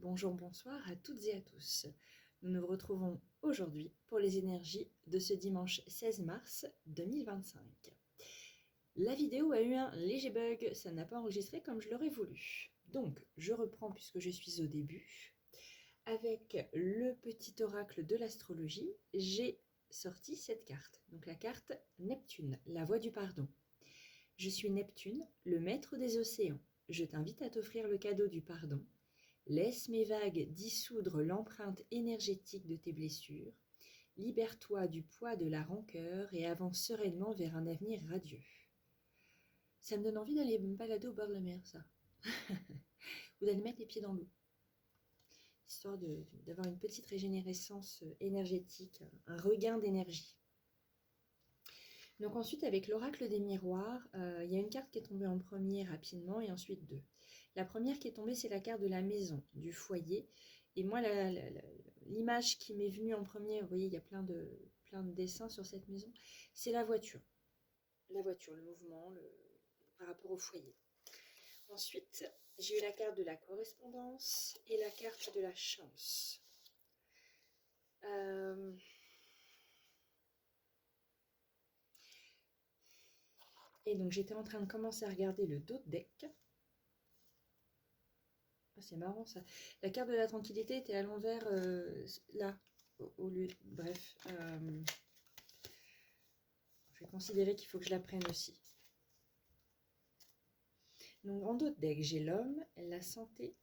Bonjour, bonsoir à toutes et à tous. Nous nous retrouvons aujourd'hui pour les énergies de ce dimanche 16 mars 2025. La vidéo a eu un léger bug, ça n'a pas enregistré comme je l'aurais voulu. Donc, je reprends puisque je suis au début. Avec le petit oracle de l'astrologie, j'ai sorti cette carte. Donc la carte Neptune, la voie du pardon. Je suis Neptune, le maître des océans. Je t'invite à t'offrir le cadeau du pardon. Laisse mes vagues dissoudre l'empreinte énergétique de tes blessures. Libère-toi du poids de la rancœur et avance sereinement vers un avenir radieux. Ça me donne envie d'aller me balader au bord de la mer, ça. Ou d'aller mettre les pieds dans l'eau. Histoire d'avoir une petite régénérescence énergétique, un regain d'énergie. Donc ensuite, avec l'oracle des miroirs, il y a une carte qui est tombée en premier rapidement et ensuite deux. La première qui est tombée, c'est la carte de la maison, du foyer. Et moi, l'image qui m'est venue en premier, vous voyez, il y a plein de dessins sur cette maison, c'est la voiture. La voiture, le mouvement par rapport au foyer. Ensuite, j'ai eu la carte de la correspondance et la carte de la chance. Et donc, j'étais en train de commencer à regarder le dos de deck. Ah, c'est marrant ça. La carte de la tranquillité était à l'envers, là, au lieu. Bref. Je vais considérer qu'il faut que je la prenne aussi. Donc, en dos de deck, j'ai l'homme, la santé,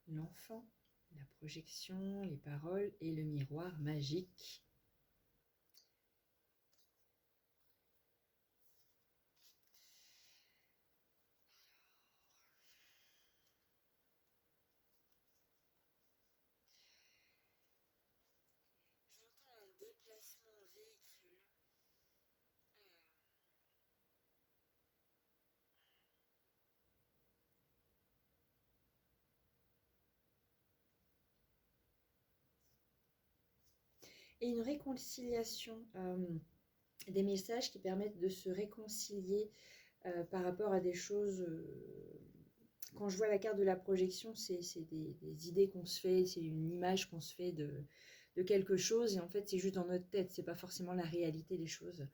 l'enfant, la projection, les paroles et le miroir magique. J'entends un déplacement en véhicule. Et une réconciliation, des messages qui permettent de se réconcilier par rapport à des choses. Quand je vois la carte de la projection, c'est des idées qu'on se fait, c'est une image qu'on se fait de quelque chose, et en fait c'est juste dans notre tête, c'est pas forcément la réalité des choses.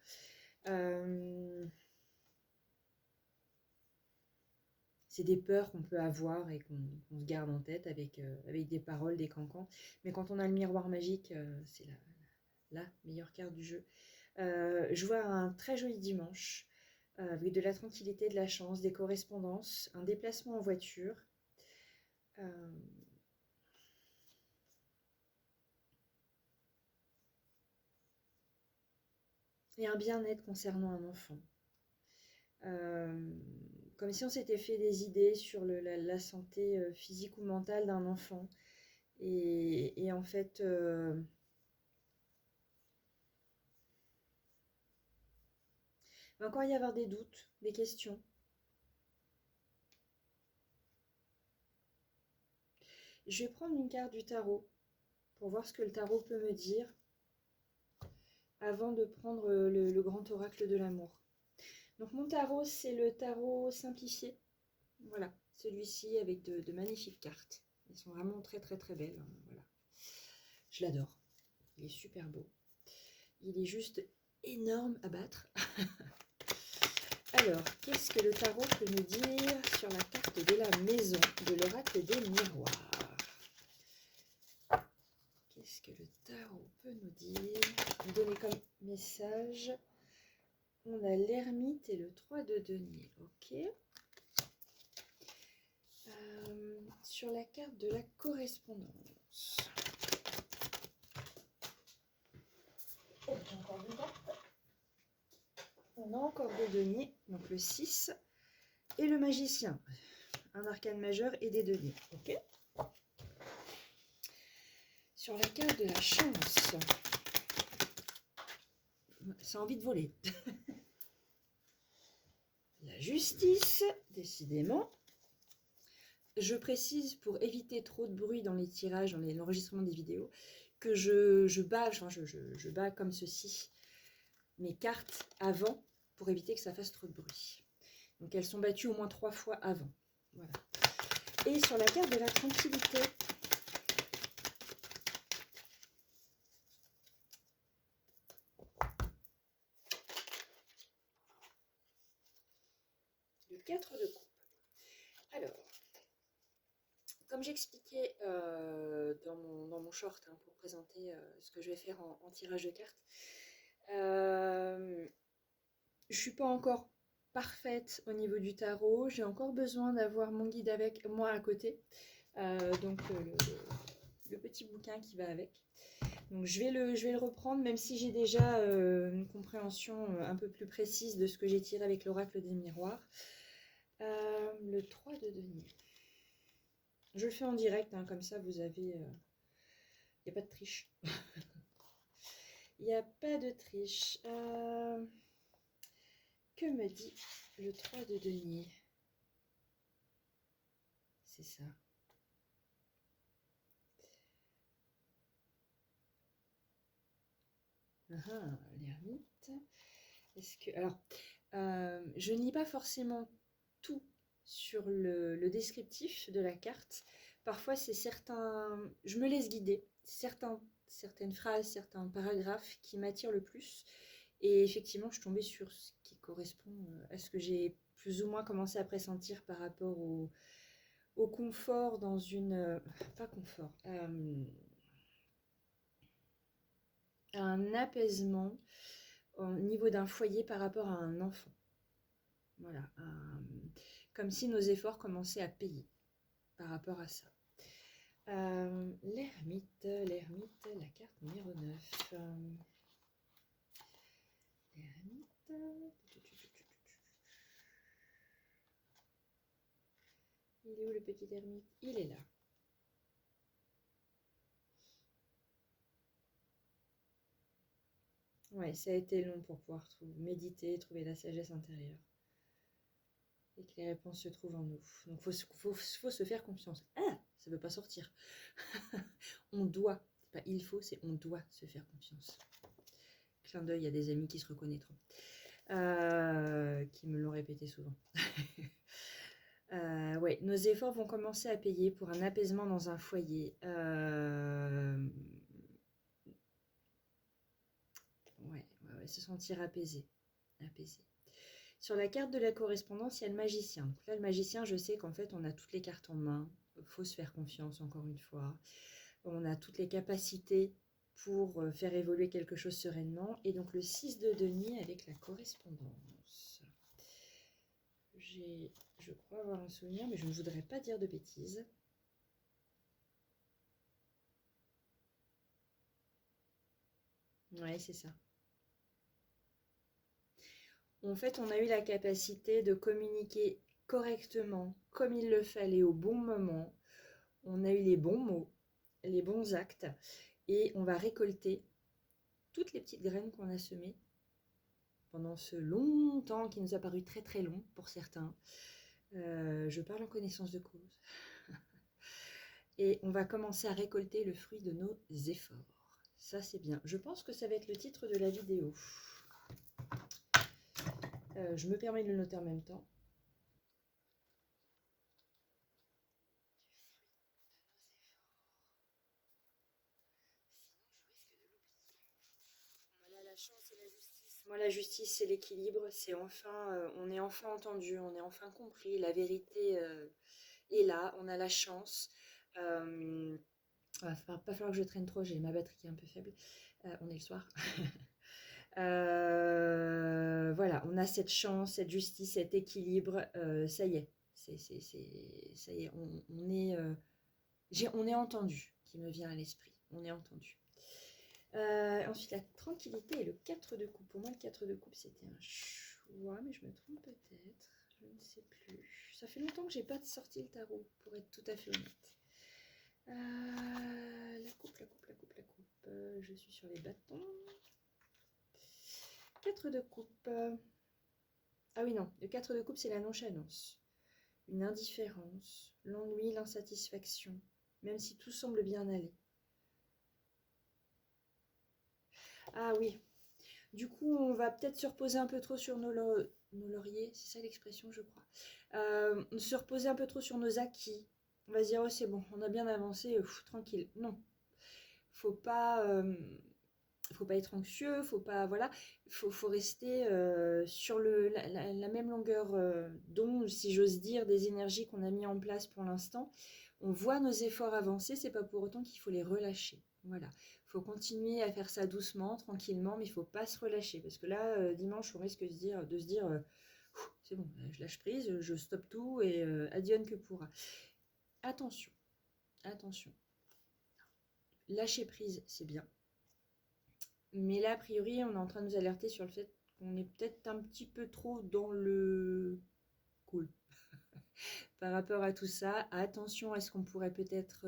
C'est des peurs qu'on peut avoir et qu'on se garde en tête avec des paroles, des cancans. Mais quand on a le miroir magique, c'est la meilleure carte du jeu. Je vois un très joli dimanche avec de la tranquillité, de la chance, des correspondances, un déplacement en voiture. Et un bien-être concernant un enfant. Comme si on s'était fait des idées sur la santé physique ou mentale d'un enfant. Et en fait, il va encore y avoir des doutes, des questions. Je vais prendre une carte du tarot pour voir ce que le tarot peut me dire avant de prendre le grand oracle de l'amour. Donc mon tarot, c'est le tarot simplifié. Voilà, celui-ci avec de magnifiques cartes. Elles sont vraiment très très très belles. Hein, voilà. Je l'adore. Il est super beau. Il est juste énorme à battre. Alors, qu'est-ce que le tarot peut nous dire sur la carte de la maison de l'oracle des miroirs? Qu'est-ce que le tarot peut nous dire? Nous donner comme message. On a l'ermite et le 3 de denier. Ok. Sur la carte de la correspondance. Encore une carte. On a encore deux deniers, donc le 6 et le magicien. Un arcane majeur et des deniers. Ok. Sur la carte de la chance. Ça a envie de voler. La justice, décidément. Je précise, pour éviter trop de bruit dans les tirages, dans l'enregistrement des vidéos, que je bats comme ceci mes cartes avant pour éviter que ça fasse trop de bruit. Donc elles sont battues au moins 3 fois avant. Voilà. Et sur la carte de la tranquillité, 4 de coupe. Alors, comme j'expliquais dans mon short pour présenter ce que je vais faire en tirage de cartes, je ne suis pas encore parfaite au niveau du tarot. J'ai encore besoin d'avoir mon guide avec moi à côté. Donc le petit bouquin qui va avec. Donc je vais le reprendre, même si j'ai déjà une compréhension un peu plus précise de ce que j'ai tiré avec l'oracle des miroirs. Le 3 de denier. Je le fais en direct, comme ça vous avez... Il n'y a pas de triche. Il n'y a pas de triche. Que me dit le 3 de denier? C'est ça. L'ermite. Est-ce que... Alors, je ne lis pas forcément tout sur le descriptif de la carte. Parfois, c'est certains... Je me laisse guider. Certaines phrases, certains paragraphes qui m'attirent le plus. Et effectivement, je suis tombée sur ce qui correspond à ce que j'ai plus ou moins commencé à pressentir par rapport au confort dans une... pas confort. Un apaisement au niveau d'un foyer par rapport à un enfant. Voilà. Comme si nos efforts commençaient à payer par rapport à ça. L'ermite, la carte numéro 9. L'ermite. Il est où le petit ermite? Il est là. Ouais, ça a été long pour pouvoir méditer, trouver la sagesse intérieure. Et que les réponses se trouvent en nous. Donc faut se faire confiance. Ah, ça ne veut pas sortir. On doit, c'est pas il faut, c'est on doit se faire confiance. Clin d'œil, il y a des amis qui se reconnaîtront. Qui me l'ont répété souvent. Ouais, nos efforts vont commencer à payer pour un apaisement dans un foyer. Ouais, se sentir apaisé. Sur la carte de la correspondance, il y a le magicien. Donc là, le magicien, je sais qu'en fait, on a toutes les cartes en main. Il faut se faire confiance, encore une fois. On a toutes les capacités pour faire évoluer quelque chose sereinement. Et donc, le 6 de denier avec la correspondance. Je crois avoir un souvenir, mais je ne voudrais pas dire de bêtises. Ouais, c'est ça. En fait, on a eu la capacité de communiquer correctement, comme il le fallait au bon moment. On a eu les bons mots, les bons actes, et on va récolter toutes les petites graines qu'on a semées pendant ce long temps qui nous a paru très très long pour certains. Je parle en connaissance de cause. Et on va commencer à récolter le fruit de nos efforts. Ça, c'est bien. Je pense que ça va être le titre de la vidéo. Je me permets de le noter en même temps. La chance et la justice. Moi, la justice, c'est l'équilibre. C'est enfin, on est enfin entendu, on est enfin compris. La vérité est là. On a la chance. Il va pas falloir que je traîne trop. J'ai ma batterie qui est un peu faible. On est le soir. Voilà, on a cette chance, cette justice, cet équilibre. Ça y est. Ça y est. On est entendu, qui me vient à l'esprit. On est entendu. Ensuite, la tranquillité et le 4 de coupe. Pour moi, le 4 de coupe, c'était un choix, mais je me trompe peut-être. Je ne sais plus. Ça fait longtemps que j'ai pas sorti le tarot, pour être tout à fait honnête. La coupe. Je suis sur les bâtons. 4 de coupe. Ah oui, non. Le 4 de coupe, c'est la nonchalance. Une indifférence, l'ennui, l'insatisfaction, même si tout semble bien aller. Ah oui. Du coup, on va peut-être se reposer un peu trop sur nos lauriers, c'est ça l'expression, je crois. Se reposer un peu trop sur nos acquis. On va se dire, oh, c'est bon, on a bien avancé, tranquille. Non, faut pas faut pas être anxieux, faut pas, voilà, faut rester sur la même longueur d'onde, si j'ose dire, des énergies qu'on a mis en place pour l'instant. On voit nos efforts avancer, c'est pas pour autant qu'il faut les relâcher. Voilà, il faut continuer à faire ça doucement, tranquillement, mais il faut pas se relâcher parce que là, dimanche, on risque de se dire c'est bon, je lâche prise, je stoppe tout et advienne que pourra. Attention, attention. Lâcher prise, c'est bien. Mais là, a priori, on est en train de nous alerter sur le fait qu'on est peut-être un petit peu trop dans le cool par rapport à tout ça. Attention, est-ce qu'on pourrait peut-être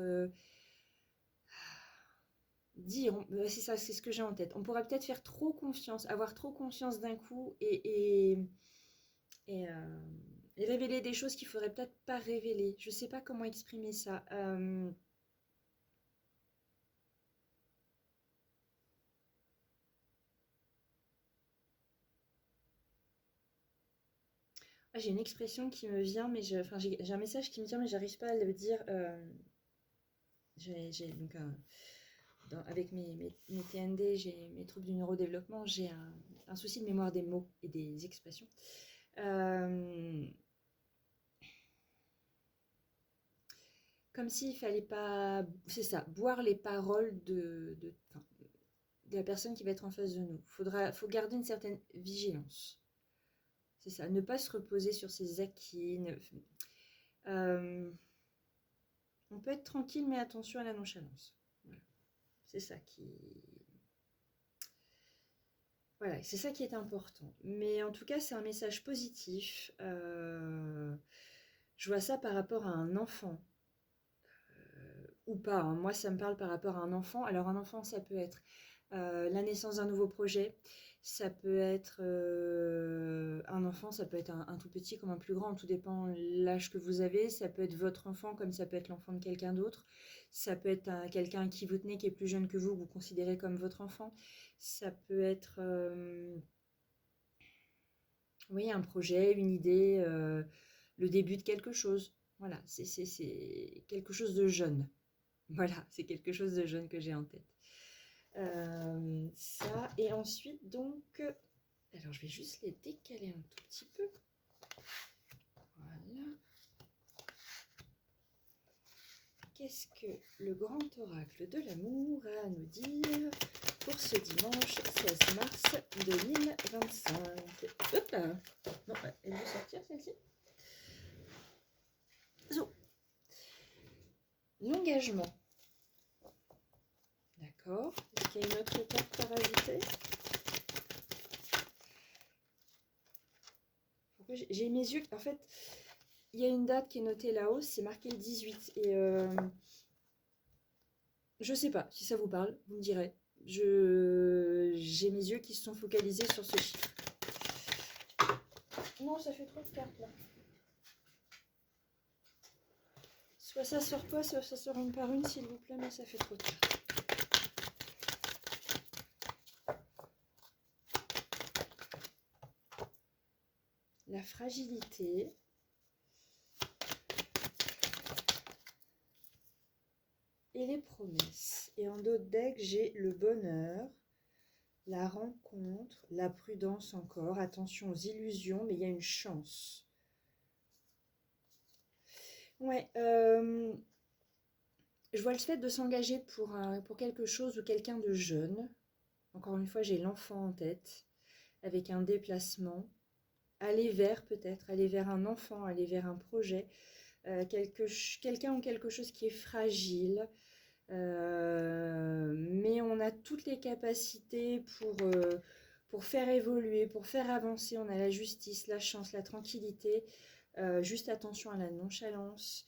dire, c'est ça, c'est ce que j'ai en tête. On pourrait peut-être faire trop confiance, avoir trop confiance d'un coup et révéler des choses qu'il faudrait peut-être pas révéler. Je sais pas comment exprimer ça. J'ai une expression qui me vient, mais j'ai un message qui me vient, mais j'arrive pas à le dire. J'ai donc avec mes TND, j'ai mes troubles du neurodéveloppement, j'ai un souci de mémoire des mots et des expressions. Comme s'il fallait pas, c'est ça, boire les paroles de la personne qui va être en face de nous. Faut garder une certaine vigilance. C'est ça, ne pas se reposer sur ses acquis. On peut être tranquille, mais attention à la nonchalance. Voilà. C'est ça voilà, c'est ça qui est important. Mais en tout cas, c'est un message positif. Je vois ça par rapport à un enfant. Ou pas, hein. Moi, ça me parle par rapport à un enfant. Alors, un enfant, ça peut être la naissance d'un nouveau projet. Ça peut être un enfant, ça peut être un tout petit comme un plus grand, tout dépend l'âge que vous avez. Ça peut être votre enfant comme ça peut être l'enfant de quelqu'un d'autre. Ça peut être quelqu'un qui vous tenez, qui est plus jeune que vous considérez comme votre enfant. Ça peut être oui, un projet, une idée, le début de quelque chose. Voilà, c'est quelque chose de jeune. Voilà, c'est quelque chose de jeune que j'ai en tête. Ça, et ensuite, donc, alors je vais juste les décaler un tout petit peu. Voilà. Qu'est-ce que le grand oracle de l'amour a à nous dire pour ce dimanche 16 mars 2025? Hop là. Non, elle veut sortir celle-ci. Zo. L'engagement. D'accord. Est-ce qu'il y a une autre carte à rajouter? J'ai mes yeux. En fait, il y a une date qui est notée là-haut, c'est marqué le 18. Et je sais pas si ça vous parle, vous me direz. J'ai mes yeux qui se sont focalisés sur ce chiffre. Non, ça fait trop de cartes là. Soit ça sort pas, soit ça sort une par une, s'il vous plaît, mais ça fait trop de cartes. La fragilité. Et les promesses. Et en d'autres decks, j'ai le bonheur, la rencontre, la prudence encore. Attention aux illusions, mais il y a une chance. Ouais, je vois le fait de s'engager pour quelque chose ou quelqu'un de jeune. Encore une fois, j'ai l'enfant en tête, avec un déplacement. Aller vers peut-être, aller vers un enfant, aller vers un projet. Quelqu'un ou quelque chose qui est fragile. Mais on a toutes les capacités pour faire évoluer, pour faire avancer. On a la justice, la chance, la tranquillité. Juste attention à la nonchalance.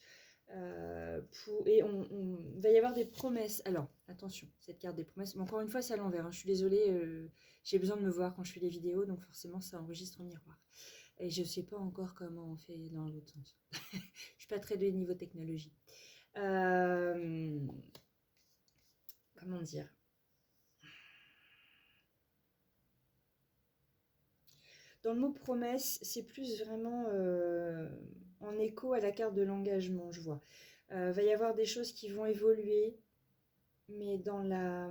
Et il va y avoir des promesses. Alors, attention, cette carte des promesses. Mais encore une fois, c'est à l'envers, hein. Je suis désolée, j'ai besoin de me voir quand je fais les vidéos, donc forcément, ça enregistre au miroir. Et je ne sais pas encore comment on fait dans l'autre sens. Je ne suis pas très douée niveau technologie. Comment dire? Dans le mot promesse, c'est plus vraiment en écho à la carte de l'engagement, je vois. Va y avoir des choses qui vont évoluer, mais dans la...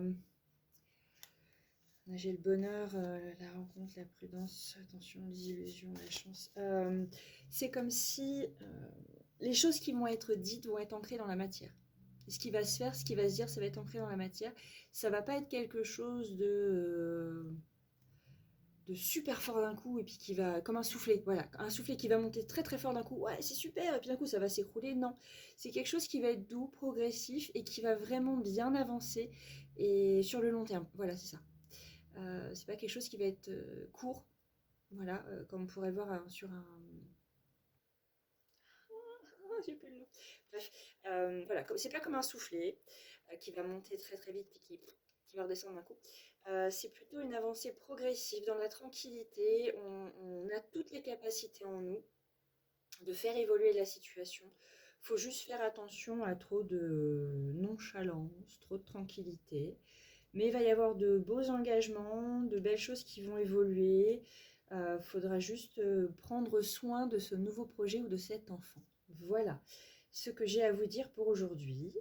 J'ai le bonheur, la rencontre, la prudence, attention, les illusions, la chance. C'est comme si les choses qui vont être dites vont être ancrées dans la matière. Et ce qui va se faire, ce qui va se dire, ça va être ancré dans la matière. Ça va pas être quelque chose de super fort d'un coup et puis qui va, comme un soufflet, voilà, un soufflet qui va monter très très fort d'un coup, ouais, c'est super, et puis d'un coup ça va s'écrouler. Non, c'est quelque chose qui va être doux, progressif et qui va vraiment bien avancer et sur le long terme. Voilà, c'est ça. C'est pas quelque chose qui va être court, voilà, comme on pourrait voir sur un. Ah, j'ai plus le nom. Bref, voilà, c'est pas comme un soufflet qui va monter très très vite et qui va redescendre d'un coup. C'est plutôt une avancée progressive dans la tranquillité. On a toutes les capacités en nous de faire évoluer la situation. Il faut juste faire attention à trop de nonchalance, trop de tranquillité. Mais il va y avoir de beaux engagements, de belles choses qui vont évoluer. Il faudra juste prendre soin de ce nouveau projet ou de cet enfant. Voilà ce que j'ai à vous dire pour aujourd'hui.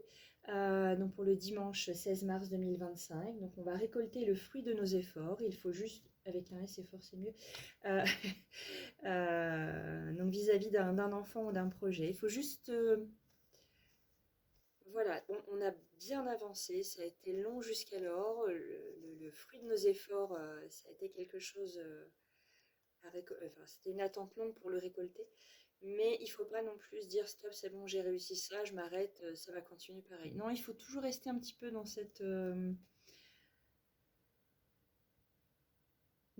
Donc pour le dimanche 16 mars 2025. Donc on va récolter le fruit de nos efforts. Il faut juste, avec un S effort c'est mieux, euh, donc vis-à-vis d'un enfant ou d'un projet. Il faut juste voilà, on a bien avancé, ça a été long jusqu'alors. Le fruit de nos efforts, ça a été quelque chose à récolter. Enfin, c'était une attente longue pour le récolter. Mais il ne faut pas non plus se dire stop, c'est bon, j'ai réussi ça, je m'arrête, ça va continuer pareil. Non, il faut toujours rester un petit peu dans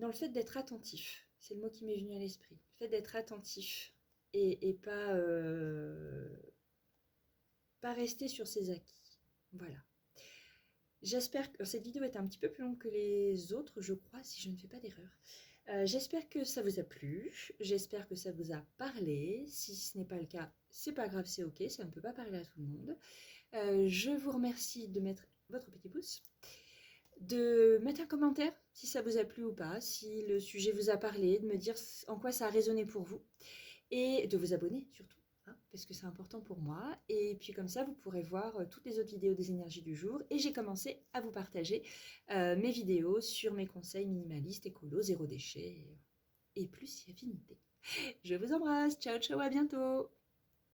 dans le fait d'être attentif. C'est le mot qui m'est venu à l'esprit. Le fait d'être attentif et pas rester sur ses acquis. Voilà. J'espère que cette vidéo est un petit peu plus longue que les autres, je crois, si je ne fais pas d'erreur. J'espère que ça vous a plu, j'espère que ça vous a parlé. Si ce n'est pas le cas, c'est pas grave, c'est ok, ça ne peut pas parler à tout le monde. Je vous remercie de mettre votre petit pouce, de mettre un commentaire si ça vous a plu ou pas, si le sujet vous a parlé, de me dire en quoi ça a résonné pour vous, et de vous abonner surtout. Parce que c'est important pour moi. Et puis comme ça, vous pourrez voir toutes les autres vidéos des énergies du jour. Et j'ai commencé à vous partager mes vidéos sur mes conseils minimalistes, écolo, zéro déchet et plus si affinité. Je vous embrasse. Ciao, ciao, à bientôt.